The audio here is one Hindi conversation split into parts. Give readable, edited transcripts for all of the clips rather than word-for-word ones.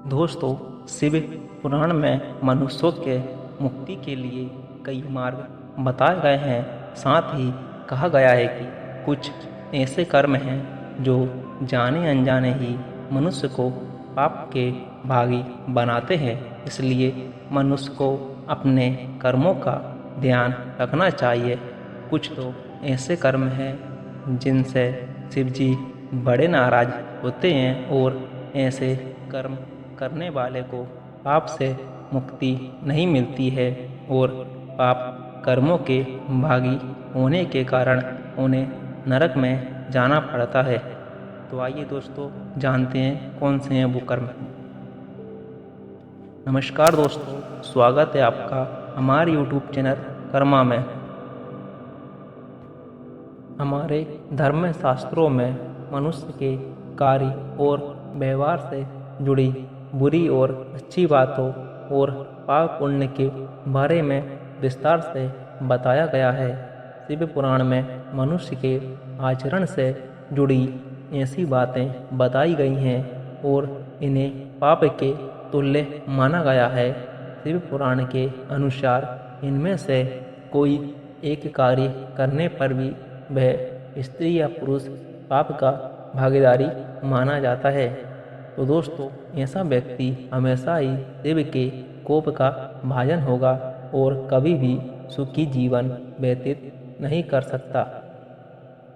दोस्तों, शिव पुराण में मनुष्यों के मुक्ति के लिए कई मार्ग बताए गए हैं। साथ ही कहा गया है कि कुछ ऐसे कर्म हैं जो जाने अनजाने ही मनुष्य को पाप के भागी बनाते हैं। इसलिए मनुष्य को अपने कर्मों का ध्यान रखना चाहिए। कुछ तो ऐसे कर्म हैं जिनसे शिव जी बड़े नाराज होते हैं और ऐसे कर्म करने वाले को पाप से मुक्ति नहीं मिलती है और पाप कर्मों के भागी होने के कारण उन्हें नरक में जाना पड़ता है। तो आइए दोस्तों, जानते हैं कौन से हैं वो कर्म। नमस्कार दोस्तों, स्वागत है आपका हमारे YouTube चैनल कर्मा में। हमारे धर्म शास्त्रों में मनुष्य के कार्य और व्यवहार से जुड़ी बुरी और अच्छी बातों और पाप पुण्य के बारे में विस्तार से बताया गया है। शिव पुराण में मनुष्य के आचरण से जुड़ी ऐसी बातें बताई गई हैं और इन्हें पाप के तुल्य माना गया है। शिव पुराण के अनुसार इनमें से कोई एक कार्य करने पर भी वह स्त्री या पुरुष पाप का भागीदारी माना जाता है। तो दोस्तों, ऐसा व्यक्ति हमेशा ही शिव के कोप का भाजन होगा और कभी भी सुखी जीवन व्यतीत नहीं कर सकता।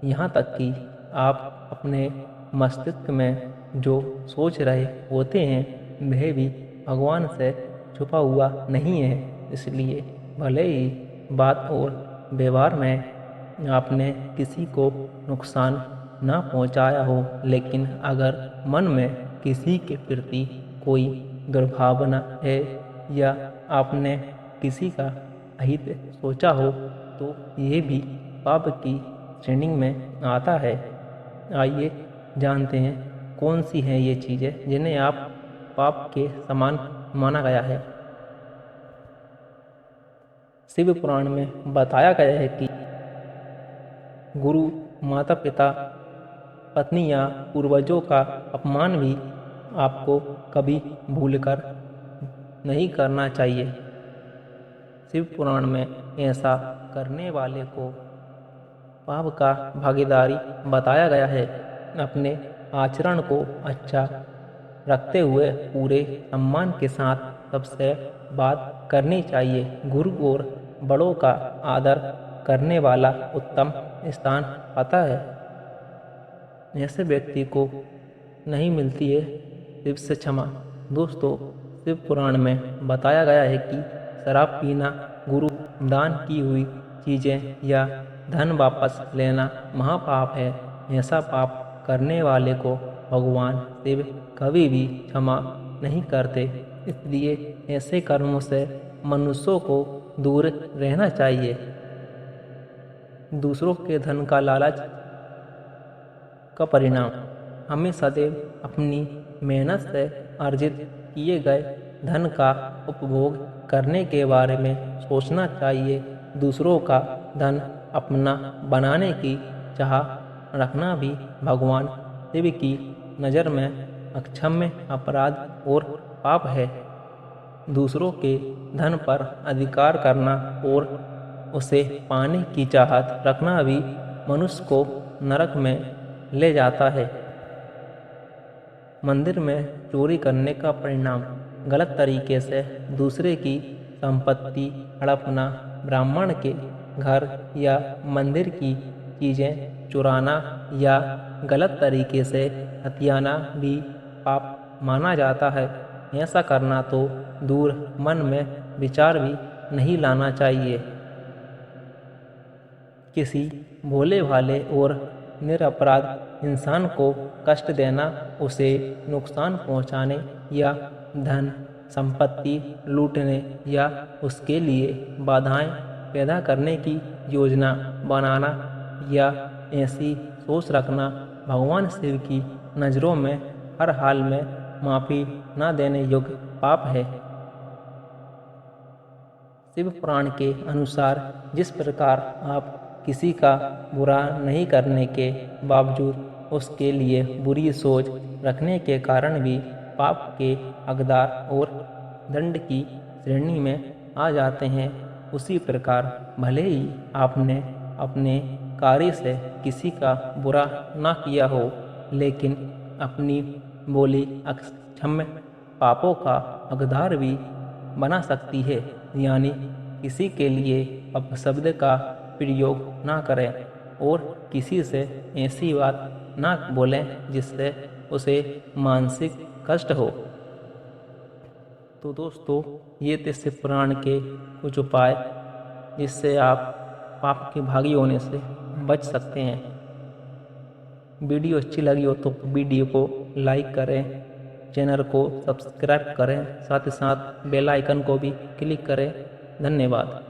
यहाँ तक कि आप अपने मस्तिष्क में जो सोच रहे होते हैं वह भी भगवान से छुपा हुआ नहीं है। इसलिए भले ही बात और व्यवहार में आपने किसी को नुकसान ना पहुंचाया हो, लेकिन अगर मन में किसी के प्रति कोई दुर्भावना है या आपने किसी का अहित सोचा हो तो ये भी पाप की श्रेणी में आता है। आइए जानते हैं कौन सी हैं ये चीज़ें जिन्हें आप पाप के समान माना गया है। शिव पुराण में बताया गया है कि गुरु, माता पिता, पत्नी या पूर्वजों का अपमान भी आपको कभी भूलकर नहीं करना चाहिए। शिव पुराण में ऐसा करने वाले को पाप का भागीदारी बताया गया है। अपने आचरण को अच्छा रखते हुए पूरे सम्मान के साथ सबसे बात करनी चाहिए। गुरु और बड़ों का आदर करने वाला उत्तम स्थान पाता है। ऐसे व्यक्ति को नहीं मिलती है शिव से क्षमा। दोस्तों, शिव पुराण में बताया गया है कि शराब पीना, गुरु दान की हुई चीज़ें या धन वापस लेना महापाप है। ऐसा पाप करने वाले को भगवान शिव कभी भी क्षमा नहीं करते। इसलिए ऐसे कर्मों से मनुष्यों को दूर रहना चाहिए। दूसरों के धन का लालच का परिणाम। हमें सदैव अपनी मेहनत से अर्जित किए गए धन का उपभोग करने के बारे में सोचना चाहिए। दूसरों का धन अपना बनाने की चाह रखना भी भगवान शिव की नज़र में अक्षम्य अपराध और पाप है। दूसरों के धन पर अधिकार करना और उसे पाने की चाहत रखना भी मनुष्य को नरक में ले जाता है। मंदिर में चोरी करने का परिणाम। गलत तरीके से दूसरे की संपत्ति हड़पना, ब्राह्मण के घर या मंदिर की चीज़ें चुराना या गलत तरीके से हथियाना भी पाप माना जाता है। ऐसा करना तो दूर मन में विचार भी नहीं लाना चाहिए। किसी भोले भाले और निरपराध इंसान को कष्ट देना, उसे नुकसान पहुंचाने या धन संपत्ति लूटने या उसके लिए बाधाएं पैदा करने की योजना बनाना या ऐसी सोच रखना भगवान शिव की नज़रों में हर हाल में माफ़ी न देने योग्य पाप है। शिव पुराण के अनुसार जिस प्रकार आप किसी का बुरा नहीं करने के बावजूद उसके लिए बुरी सोच रखने के कारण भी पाप के हकदार और दंड की श्रेणी में आ जाते हैं। उसी प्रकार भले ही आपने अपने कार्य से किसी का बुरा ना किया हो, लेकिन अपनी बोली अक्षम्य पापों का हकदार भी बना सकती है। यानी किसी के लिए अपशब्द का प्रयोग ना करें और किसी से ऐसी बात ना बोलें जिससे उसे मानसिक कष्ट हो। तो दोस्तों, ये थे शिव पुराण के कुछ उपाय जिससे आप पाप के भागी होने से बच सकते हैं। वीडियो अच्छी लगी हो तो वीडियो को लाइक करें, चैनल को सब्सक्राइब करें, साथ ही साथ बेल आइकन को भी क्लिक करें। धन्यवाद।